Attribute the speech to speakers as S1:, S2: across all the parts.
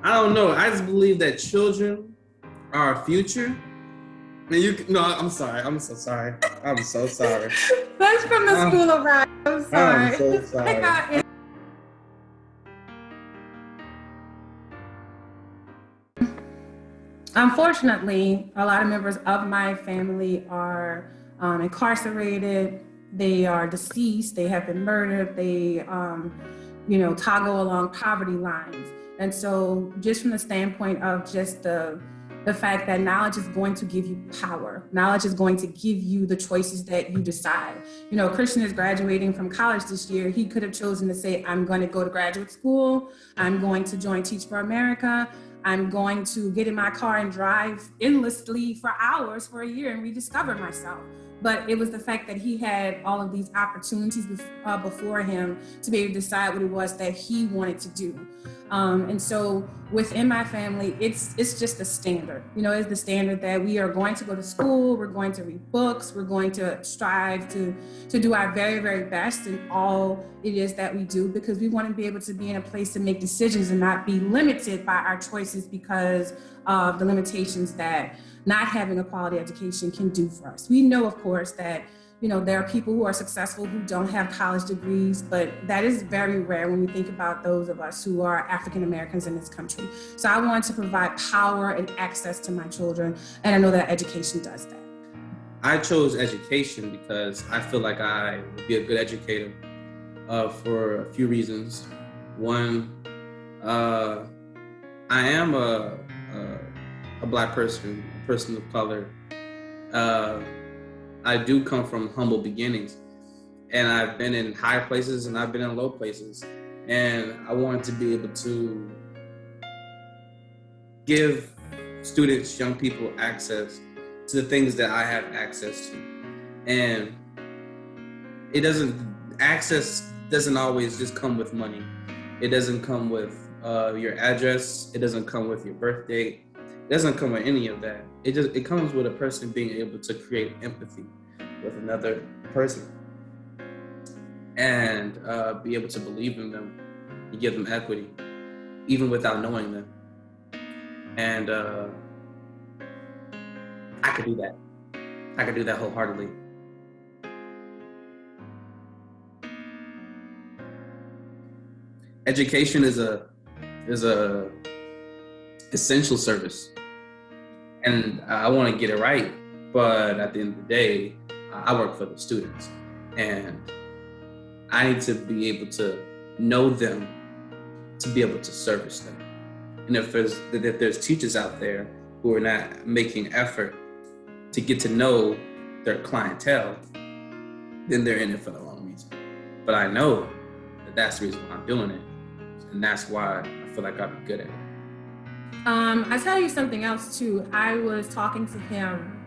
S1: I don't know. I just believe that children are our future. No, I'm sorry. I'm so sorry. I'm so sorry.
S2: That's from the School of Rock. I'm sorry.
S1: I'm so sorry.
S2: Unfortunately, a lot of members of my family are incarcerated. They are deceased. They have been murdered. They, toggle along poverty lines. And so just from the standpoint of just the fact that knowledge is going to give you power. Knowledge is going to give you the choices that you decide. Christian is graduating from college this year. He could have chosen to say, I'm going to go to graduate school. I'm going to join Teach for America. I'm going to get in my car and drive endlessly for hours for a year and rediscover myself. But it was the fact that he had all of these opportunities before him to be able to decide what it was that he wanted to do. And so within my family, it's just a standard. It's the standard that we are going to go to school, we're going to read books, we're going to strive to do our very, very best in all it is that we do, because we want to be able to be in a place to make decisions and not be limited by our choices because of the limitations that not having a quality education can do for us. We know, of course, that there are people who are successful who don't have college degrees, but that is very rare when we think about those of us who are African Americans in this country. So I want to provide power and access to my children, and I know that education does that.
S1: I chose education because I feel like I would be a good educator for a few reasons. One, I am a Black person, a person of color. I do come from humble beginnings, and I've been in high places and I've been in low places. And I wanted to be able to give students, young people, access to the things that I have access to. And access doesn't always just come with money. It doesn't come with your address. It doesn't come with your birth date. It doesn't come with any of that. It comes with a person being able to create empathy with another person and be able to believe in them. You give them equity, even without knowing them. And I could do that. I could do that wholeheartedly. Education is a essential service, and I want to get it right. But at the end of the day, I work for the students, and I need to be able to know them to be able to service them. And if there's teachers out there who are not making effort to get to know their clientele, then they're in it for the wrong reason. But I know that that's the reason why I'm doing it, and that's why I feel like I'll be good at it.
S2: I tell you something else too. I was talking to him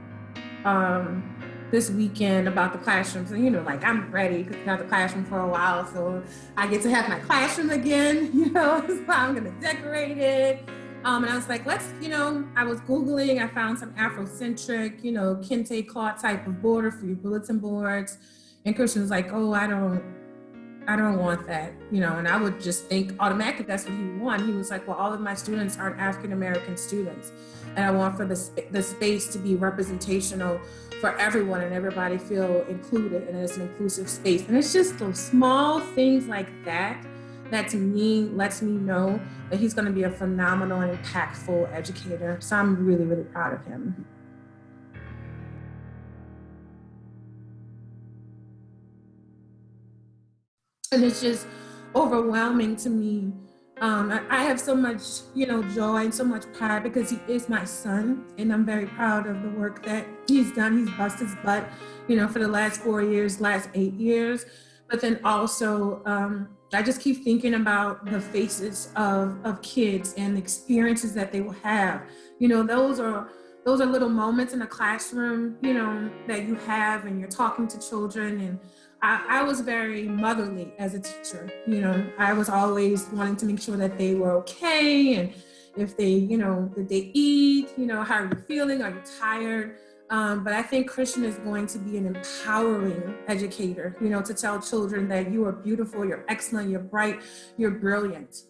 S2: this weekend about the classroom. So, I'm ready because I've had the classroom for a while. So I get to have my classroom again, so I'm going to decorate it. And I was like, I was Googling, I found some Afrocentric, kente cloth type of border for your bulletin boards. And Christian was like, oh, I don't want that, and I would just think automatically that's what he would want. He was like, well, all of my students aren't African-American students. And I want for the space to be representational for everyone and everybody feel included, and it's an inclusive space. And it's just those small things like that to me lets me know that he's going to be a phenomenal and impactful educator. So I'm really, really proud of him. And it's just overwhelming to me. I have so much, joy and so much pride because he is my son, and I'm very proud of the work that he's done. He's busted his butt, for the last 8 years. But then also, I just keep thinking about the faces of kids and the experiences that they will have. Those are little moments in a classroom, that you have, and you're talking to children. And I was very motherly as a teacher. I was always wanting to make sure that they were okay, and if they, did they eat, how are you feeling? Are you tired? But I think Christian is going to be an empowering educator, to tell children that you are beautiful, you're excellent, you're bright, you're brilliant,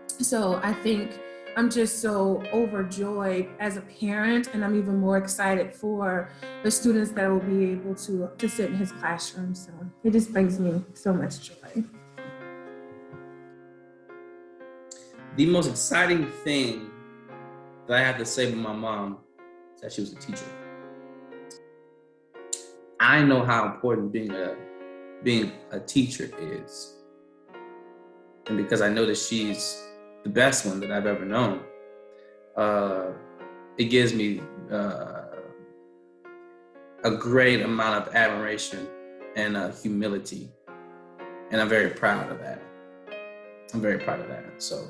S2: So I think I'm just so overjoyed as a parent, and I'm even more excited for the students that will be able to sit in his classroom. So it just brings me so much joy.
S1: The most exciting thing that I have to say about my mom is that she was a teacher. I know how important being a teacher is. And because I know that she's the best one that I've ever known, it gives me a great amount of admiration and humility. And I'm very proud of that. So,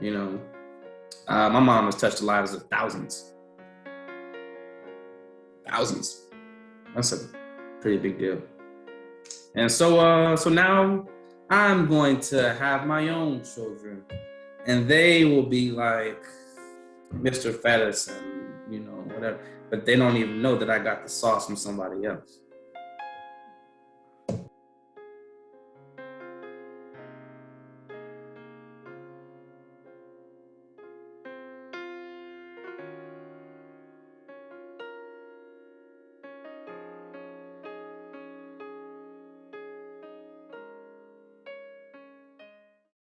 S1: you know, my mom has touched the lives of thousands. That's a pretty big deal. And so now I'm going to have my own children, and they will be like Mr. Fedison, whatever. But they don't even know that I got the sauce from somebody else.